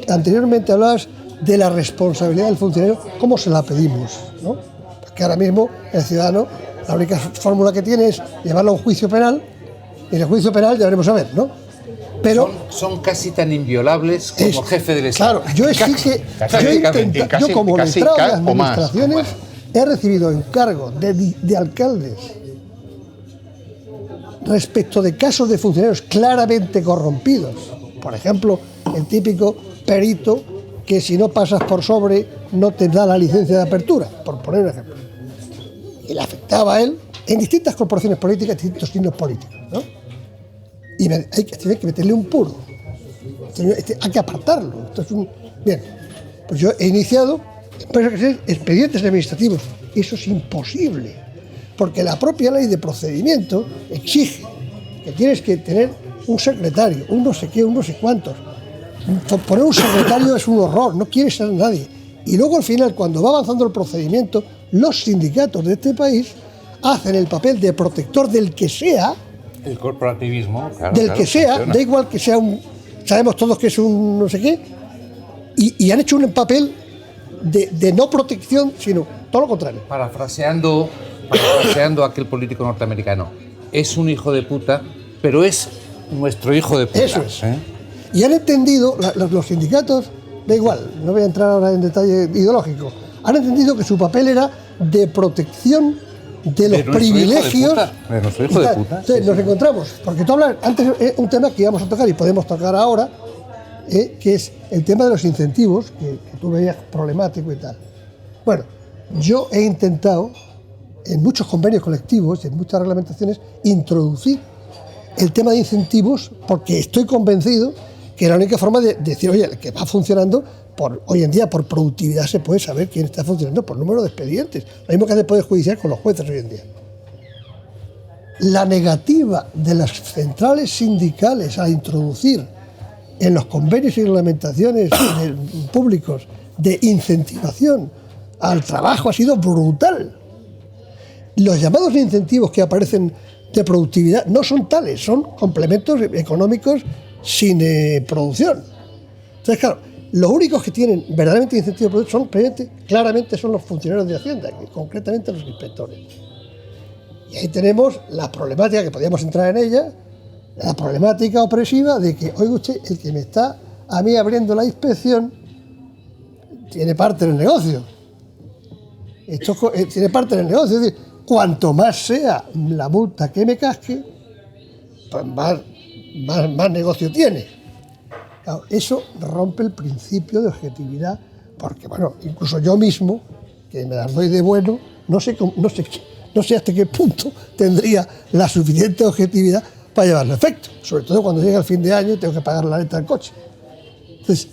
[SPEAKER 3] anteriormente hablabas de la responsabilidad del funcionario, ¿cómo se la pedimos?, ¿no? Porque ahora mismo el ciudadano, la única fórmula que tiene es llevarlo a un juicio penal, y en el juicio penal ya veremos a ver, ¿no? Pero
[SPEAKER 4] son casi tan inviolables como jefe del Estado.
[SPEAKER 3] Claro, yo como letrado de administraciones he recibido encargos de alcaldes respecto de casos de funcionarios claramente corrompidos. Por ejemplo, el típico perito que si no pasas por sobre no te da la licencia de apertura, por poner un ejemplo. Y le afectaba a él en distintas corporaciones políticas, distintos signos políticos, ¿no? Y hay que meterle un puro. Hay que apartarlo. Bien, pues yo he iniciado expedientes administrativos. Eso es imposible, porque la propia ley de procedimiento exige que tienes que tener un secretario, un no sé qué, un no sé cuántos. Poner un secretario es un horror, no quiere ser nadie. Y luego al final, cuando va avanzando el procedimiento, los sindicatos de este país hacen el papel de protector del que sea.
[SPEAKER 4] El corporativismo, claro.
[SPEAKER 3] Del que sea, funciona. Da igual que sea sabemos todos que es un no sé qué, y han hecho un papel de no protección, sino todo lo contrario.
[SPEAKER 4] Parafraseando a aquel político norteamericano, es un hijo de puta, pero es nuestro hijo de puta.
[SPEAKER 3] Eso es. Y han entendido, los sindicatos, da igual, no voy a entrar ahora en detalle ideológico, han entendido que su papel era de protección de los privilegios
[SPEAKER 4] de nuestro hijo de puta.
[SPEAKER 3] Entonces, nos encontramos, porque tú hablas antes un tema que íbamos a tocar y podemos tocar ahora, que es el tema de los incentivos, que tú veías problemático y tal. Bueno, yo he intentado en muchos convenios colectivos, en muchas reglamentaciones, introducir el tema de incentivos, porque estoy convencido que la única forma de decir, oye, el que va funcionando, hoy en día por productividad se puede saber quién está funcionando por número de expedientes. Lo mismo que hace el Poder Judicial con los jueces hoy en día. La negativa de las centrales sindicales a introducir en los convenios y reglamentaciones públicos de incentivación al trabajo ha sido brutal. Los llamados incentivos que aparecen de productividad no son tales, son complementos económicos sin producción. Entonces, claro, los únicos que tienen verdaderamente incentivos de producción claramente son los funcionarios de Hacienda, y concretamente los inspectores. Y ahí tenemos la problemática, que podríamos entrar en ella, la problemática opresiva de que, oiga usted, el que me está a mí abriendo la inspección tiene parte en el negocio. Esto tiene parte en el negocio, es decir, cuanto más sea la multa que me casque, pues más negocio tiene. Claro, eso rompe el principio de objetividad, porque, bueno, incluso yo mismo, que me las doy de bueno, no sé hasta qué punto tendría la suficiente objetividad para llevarlo a efecto, sobre todo cuando llega el fin de año y tengo que pagar la letra del coche. Entonces,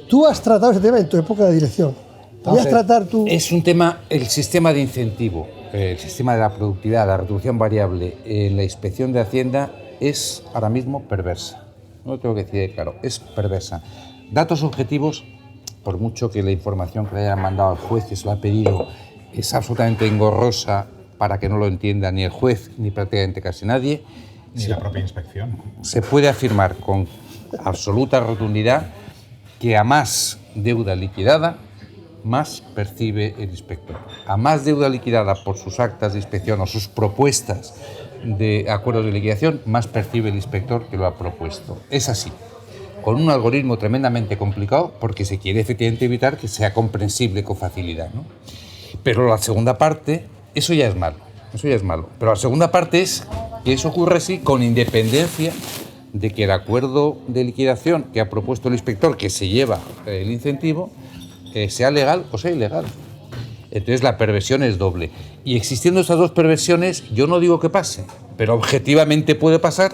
[SPEAKER 3] tú has tratado ese tema en tu época de dirección. ¿Podrías tratar tú?
[SPEAKER 4] Es un tema, el sistema de incentivo, el sistema de la productividad, la retribución variable en la inspección de Hacienda es ahora mismo perversa. No tengo que decir, claro, es perversa. Datos objetivos, por mucho que la información que le hayan mandado al juez que se lo ha pedido es absolutamente engorrosa para que no lo entienda ni el juez ni prácticamente casi nadie.
[SPEAKER 8] Ni la propia inspección.
[SPEAKER 4] Se puede afirmar con absoluta rotundidad que a más deuda liquidada, más percibe el inspector. A más deuda liquidada por sus actas de inspección o sus propuestas de acuerdos de liquidación, más percibe el inspector que lo ha propuesto. Es así, con un algoritmo tremendamente complicado, porque se quiere efectivamente evitar que sea comprensible con facilidad, ¿no? Pero la segunda parte, eso ya es malo. Pero la segunda parte es que eso ocurre así con independencia de que el acuerdo de liquidación que ha propuesto el inspector, que se lleva el incentivo, sea legal o sea ilegal. Entonces la perversión es doble. Y existiendo esas dos perversiones, yo no digo que pase, pero objetivamente puede pasar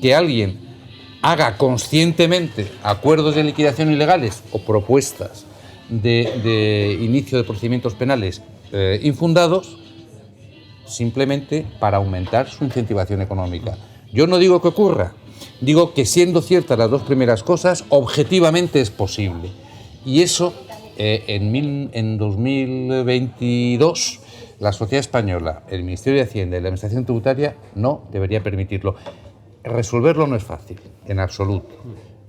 [SPEAKER 4] que alguien haga conscientemente acuerdos de liquidación ilegales o propuestas de inicio de procedimientos penales infundados, simplemente para aumentar su incentivación económica. Yo no digo que ocurra, digo que siendo ciertas las dos primeras cosas, objetivamente es posible. Y eso, en 2022, la sociedad española, el Ministerio de Hacienda y la Administración Tributaria no debería permitirlo. Resolverlo no es fácil, en absoluto.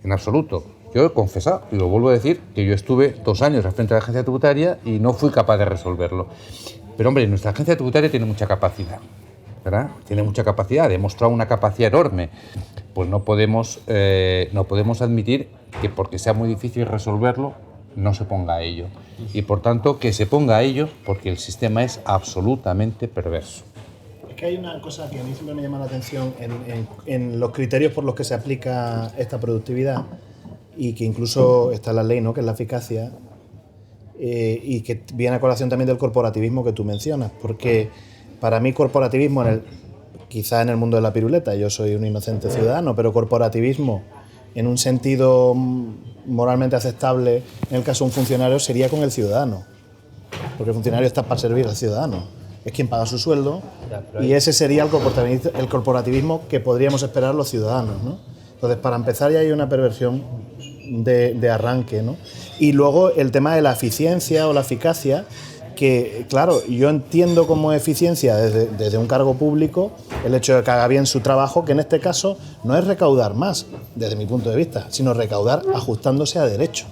[SPEAKER 4] En absoluto. Yo he confesado, y lo vuelvo a decir, que yo estuve 2 años al frente de la agencia tributaria y no fui capaz de resolverlo. Pero hombre, nuestra agencia tributaria tiene mucha capacidad, ¿verdad? Tiene mucha capacidad, ha demostrado una capacidad enorme. Pues no podemos admitir que porque sea muy difícil resolverlo, no se ponga a ello. Y por tanto, que se ponga a ello porque el sistema es absolutamente perverso.
[SPEAKER 1] Es que hay una cosa que a mí siempre me llama la atención en los criterios por los que se aplica esta productividad, y que incluso está en la ley, ¿no?, que es la eficacia, y que viene a colación también del corporativismo que tú mencionas, porque para mí corporativismo, quizá en el mundo de la piruleta, yo soy un inocente ciudadano, pero corporativismo en un sentido moralmente aceptable en el caso de un funcionario sería con el ciudadano, porque el funcionario está para servir al ciudadano, es quien paga su sueldo, y ese sería el corporativismo que podríamos esperar los ciudadanos, ¿no? Entonces, para empezar, ya hay una perversión de arranque, ¿no? Y luego el tema de la eficiencia o la eficacia, que, claro, yo entiendo como eficiencia desde un cargo público el hecho de que haga bien su trabajo, que en este caso no es recaudar más, desde mi punto de vista, sino recaudar ajustándose a derecho.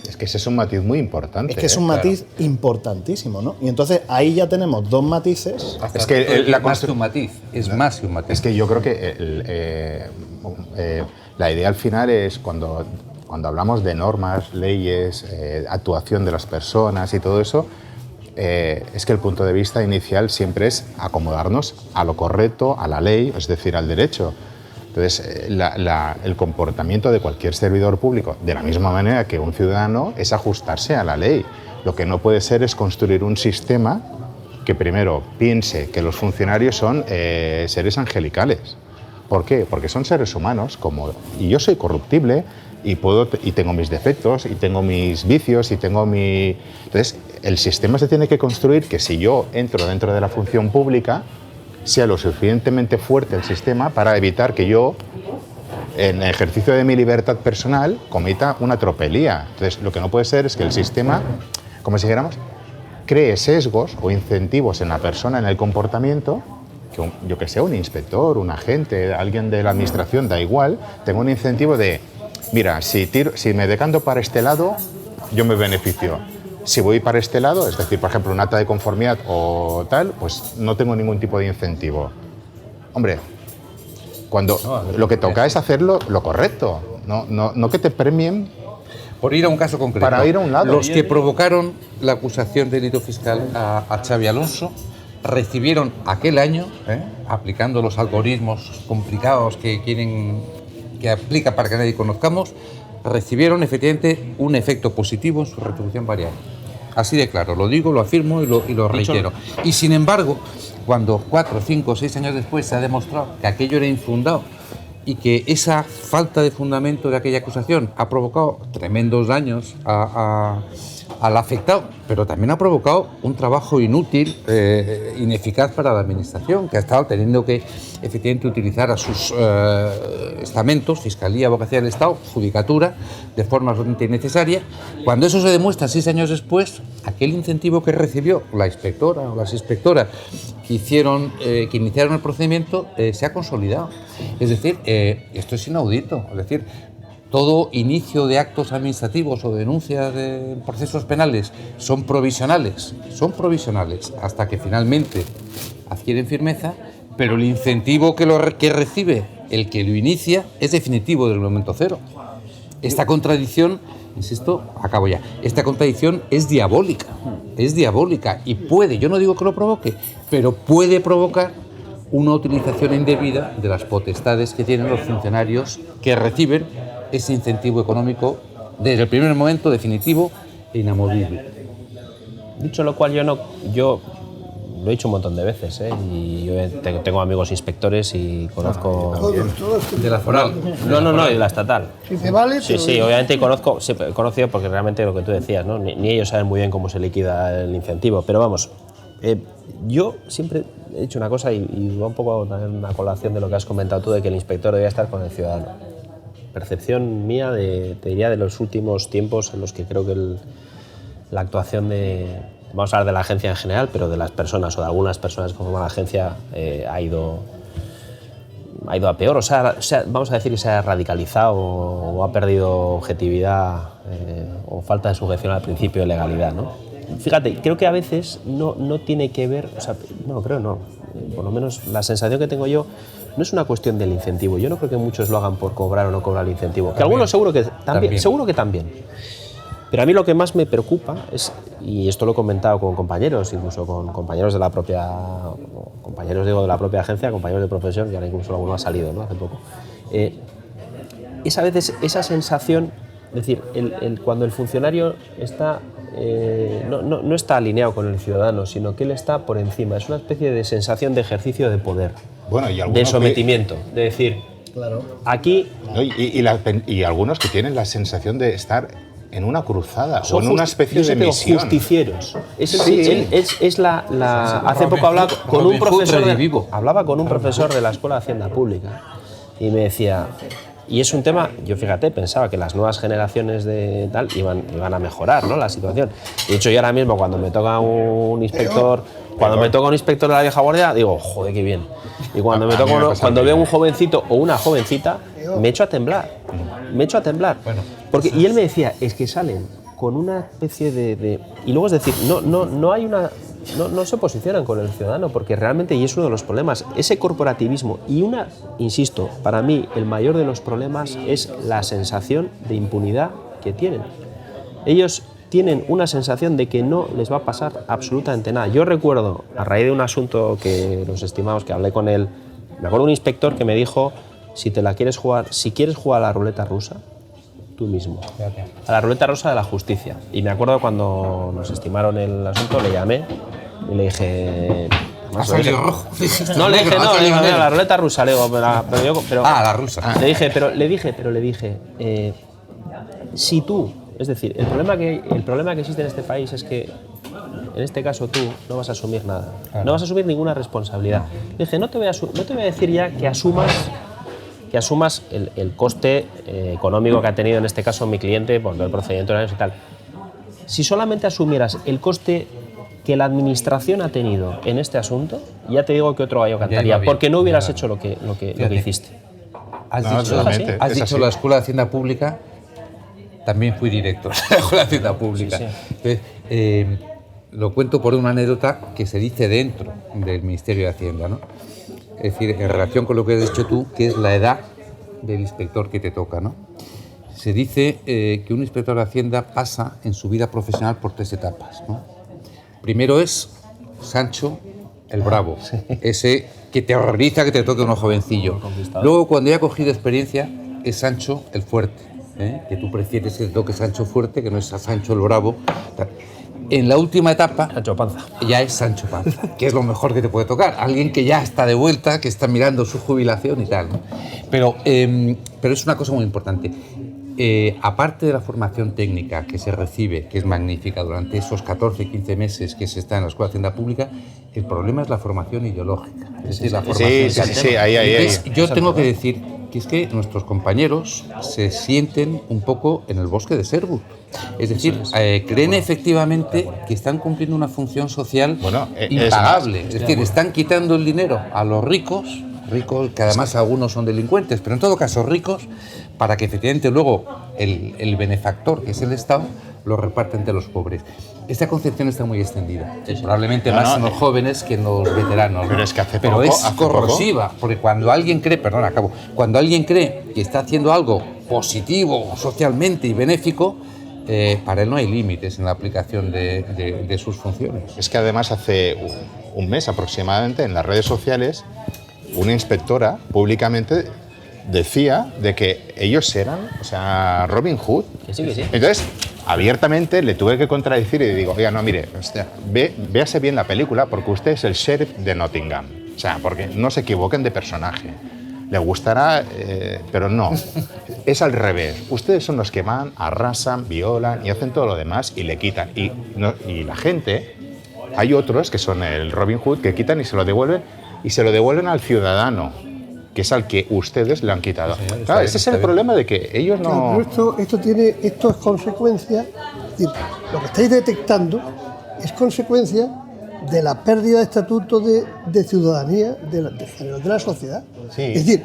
[SPEAKER 8] Es que ese es un matiz muy importante.
[SPEAKER 1] Es que es un matiz importantísimo, ¿no? Y entonces ahí ya tenemos dos matices.
[SPEAKER 4] Es que más que un matiz, es más que un matiz.
[SPEAKER 8] Es que yo creo que la idea al final es cuando hablamos de normas, leyes, actuación de las personas y todo eso, es que el punto de vista inicial siempre es acomodarnos a lo correcto, a la ley, es decir, al derecho. Entonces, el comportamiento de cualquier servidor público, de la misma manera que un ciudadano, es ajustarse a la ley. Lo que no puede ser es construir un sistema que primero piense que los funcionarios son seres angelicales. ¿Por qué? Porque son seres humanos, y yo soy corruptible, y tengo mis defectos, y tengo mis vicios, y tengo mi... Entonces, el sistema se tiene que construir que si yo entro dentro de la función pública, sea lo suficientemente fuerte el sistema para evitar que yo, en ejercicio de mi libertad personal, cometa una tropelía. Entonces, lo que no puede ser es que el sistema, como si dijéramos, cree sesgos o incentivos en la persona, en el comportamiento, que yo que sé, un inspector, un agente, alguien de la administración, da igual, tengo un incentivo de, mira, si me decanto para este lado, yo me beneficio. Si voy para este lado, es decir, por ejemplo, un acta de conformidad o tal, pues no tengo ningún tipo de incentivo. Hombre, lo que toca es hacerlo lo correcto, no que te premien
[SPEAKER 4] por ir a un caso concreto.
[SPEAKER 8] Para ir a un lado.
[SPEAKER 4] Los que provocaron la acusación de delito fiscal a Xavi Alonso recibieron aquel año, aplicando los algoritmos complicados que aplica para que nadie conozcamos, recibieron efectivamente un efecto positivo en su retribución variable. Así de claro, lo digo, lo afirmo y lo reitero. Y sin embargo, cuando 4, 5, 6 años después se ha demostrado que aquello era infundado y que esa falta de fundamento de aquella acusación ha provocado tremendos daños al afectado, pero también ha provocado un trabajo inútil, ineficaz para la administración, que ha estado teniendo que efectivamente utilizar a sus estamentos, Fiscalía, Abogacía del Estado, Judicatura, de forma absolutamente innecesaria. Cuando eso se demuestra 6 años después, aquel incentivo que recibió la inspectora o las inspectoras que iniciaron el procedimiento se ha consolidado. Es decir, esto es inaudito. Es decir, todo inicio de actos administrativos o denuncias de procesos penales son provisionales hasta que finalmente adquieren firmeza, pero el incentivo que recibe el que lo inicia es definitivo desde el momento cero. Esta contradicción, insisto, acabo ya, esta contradicción es diabólica y puede, yo no digo que lo provoque, pero puede provocar una utilización indebida de las potestades que tienen los funcionarios que reciben ese incentivo económico desde el primer momento definitivo e inamovible.
[SPEAKER 5] Dicho lo cual, yo lo he dicho un montón de veces, y yo tengo amigos inspectores y conozco...
[SPEAKER 3] Todos.
[SPEAKER 4] De la foral.
[SPEAKER 5] No, y la estatal.
[SPEAKER 3] Si te vale,
[SPEAKER 5] Sí, obviamente he conocido porque realmente lo que tú decías, ¿no? Ni ellos saben muy bien cómo se liquida el incentivo, pero vamos, yo siempre he dicho una cosa y va un poco a una colación de lo que has comentado tú, de que el inspector debía estar con el ciudadano. Percepción mía, te diría, de los últimos tiempos en los que creo que la actuación vamos a hablar de la agencia en general, pero de las personas o de algunas personas que forman la agencia ha ido a peor, o sea, vamos a decir que se ha radicalizado o ha perdido objetividad o falta de sujeción al principio de legalidad, ¿no? Fíjate, creo que a veces no tiene que ver, o sea, por lo menos la sensación que tengo yo no es una cuestión del incentivo. Yo no creo que muchos lo hagan por cobrar o no cobrar el incentivo, que algunos seguro que también. Pero a mí lo que más me preocupa es, y esto lo he comentado con compañeros, incluso con compañeros de la propia agencia, compañeros de profesión, que ahora incluso alguno ha salido, ¿no? Hace poco. Es a veces esa sensación, es decir, cuando el funcionario está, no está alineado con el ciudadano, sino que él está por encima. Es una especie de sensación de ejercicio de poder, de sometimiento, de decir, claro, aquí...
[SPEAKER 8] Y algunos que tienen la sensación de estar en una cruzada o en una especie de misión.
[SPEAKER 5] Justicieros. Hace poco hablaba con un profesor de la Escuela de Hacienda Pública y me decía, y es un tema, yo fíjate, pensaba que las nuevas generaciones de tal iban a mejorar, ¿no?, la situación. De hecho, yo ahora mismo cuando me toca un inspector de la vieja guardia, digo, joder, qué bien. Y cuando veo un jovencito o una jovencita, me echo a temblar. Bueno, y él me decía, es que salen con una especie de... Y luego es decir, no se posicionan con el ciudadano, porque realmente, y es uno de los problemas, ese corporativismo insisto, para mí el mayor de los problemas es la sensación de impunidad que tienen. Ellos tienen una sensación de que no les va a pasar absolutamente nada. Yo recuerdo, a raíz de un asunto que los estimamos, que hablé con él, me acuerdo de un inspector que me dijo, si quieres jugar a la ruleta rusa, tú mismo, a la ruleta rusa de la justicia. Y me acuerdo cuando nos estimaron el asunto, le llamé y le dije... No, le dije, mira, la ruleta rusa, le digo, la rusa. Le dije, si tú, es decir, el problema que existe en este país es que, en este caso tú, no vas a asumir nada, no vas a asumir ninguna responsabilidad. Le dije, no te voy a decir ya que asumas el coste económico que ha tenido en este caso mi cliente por el procedimiento de años y tal. Si solamente asumieras el coste que la administración ha tenido en este asunto, ya te digo que otro gallo cantaría, porque no hubieras hecho lo que hiciste.
[SPEAKER 4] Has dicho la Escuela de Hacienda Pública, también fui director de la Escuela de Hacienda Pública. Sí. Entonces, lo cuento por una anécdota que se dice dentro del Ministerio de Hacienda, ¿no? Es decir, en relación con lo que has dicho tú, que es la edad del inspector que te toca, ¿no? Se dice que un inspector de Hacienda pasa en su vida profesional por 3 etapas, ¿no? Primero es Sancho el Bravo, ese que te horroriza que te toque uno jovencillo. Luego, cuando ya ha cogido experiencia, es Sancho el Fuerte, que tú prefieres que te toque Sancho Fuerte, que no es a Sancho el Bravo. En la última etapa,
[SPEAKER 5] Sancho Panza.
[SPEAKER 4] Ya es Sancho Panza, que es lo mejor que te puede tocar. Alguien que ya está de vuelta, que está mirando su jubilación y tal, ¿no? Pero es una cosa muy importante. Aparte de la formación técnica que se recibe, que es magnífica durante esos 14, 15 meses que se está en la Escuela de Hacienda Pública, el problema es la formación ideológica. Es decir, la formación
[SPEAKER 8] ahí.
[SPEAKER 4] Yo tengo que decir que es que nuestros compañeros se sienten un poco en el bosque de Sherwood. Es decir, creen efectivamente que están cumpliendo una función social impagable. Es decir, están quitando el dinero a los ricos, que además algunos son delincuentes, pero en todo caso ricos, para que efectivamente luego el benefactor, que es el Estado, lo reparte entre los pobres. Esta concepción está muy extendida, probablemente más en los jóvenes que en los veteranos.
[SPEAKER 8] Pero es que hace
[SPEAKER 4] Pero
[SPEAKER 8] poco,
[SPEAKER 4] es corrosiva, porque cuando alguien cree, cuando alguien cree que está haciendo algo positivo socialmente y benéfico, para él no hay límites en la aplicación de sus funciones.
[SPEAKER 8] Es que además hace un mes aproximadamente en las redes sociales una inspectora públicamente decía de que ellos eran, o sea, Robin Hood.
[SPEAKER 5] Que sí.
[SPEAKER 8] Entonces, abiertamente le tuve que contradecir y digo, oiga, no, mire, véase bien la película porque usted es el sheriff de Nottingham. O sea, porque no se equivoquen de personaje. Le gustará, pero no. Es al revés. Ustedes son los que van, arrasan, violan y hacen todo lo demás y le quitan. Y la gente, hay otros que son el Robin Hood que quitan y se lo devuelven al ciudadano, que es al que ustedes le han quitado. Claro, ese es el problema de que ellos no...
[SPEAKER 3] Claro, esto es consecuencia, es decir, lo que estáis detectando es consecuencia de la pérdida de estatuto de ciudadanía de la sociedad.
[SPEAKER 8] Sí.
[SPEAKER 3] Es decir,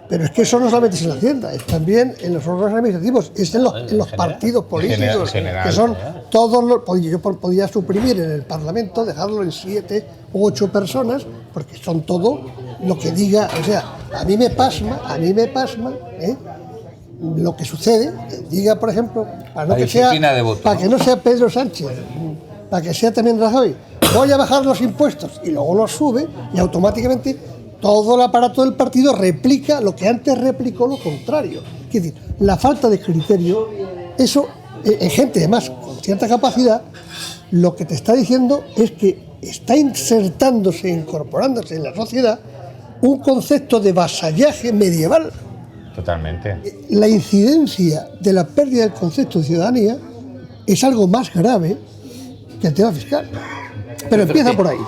[SPEAKER 3] pero es que eso no solamente es en la Hacienda, es también en los órganos administrativos, es en los partidos políticos, que son todos los... Yo podía suprimir en el Parlamento, dejarlo en 7 u 8 personas, porque son todo lo que diga, o sea, a mí me pasma, lo que sucede, diga, por ejemplo, para que no sea Pedro Sánchez, para que sea también Rajoy, voy a bajar los impuestos y luego los sube y automáticamente todo el aparato del partido replica lo que antes replicó lo contrario. Es decir, la falta de criterio, eso en gente además con cierta capacidad, lo que te está diciendo es que está incorporándose en la sociedad un concepto de vasallaje medieval.
[SPEAKER 8] Totalmente.
[SPEAKER 3] La incidencia de la pérdida del concepto de ciudadanía es algo más grave que el tema fiscal. Pero empieza por ahí.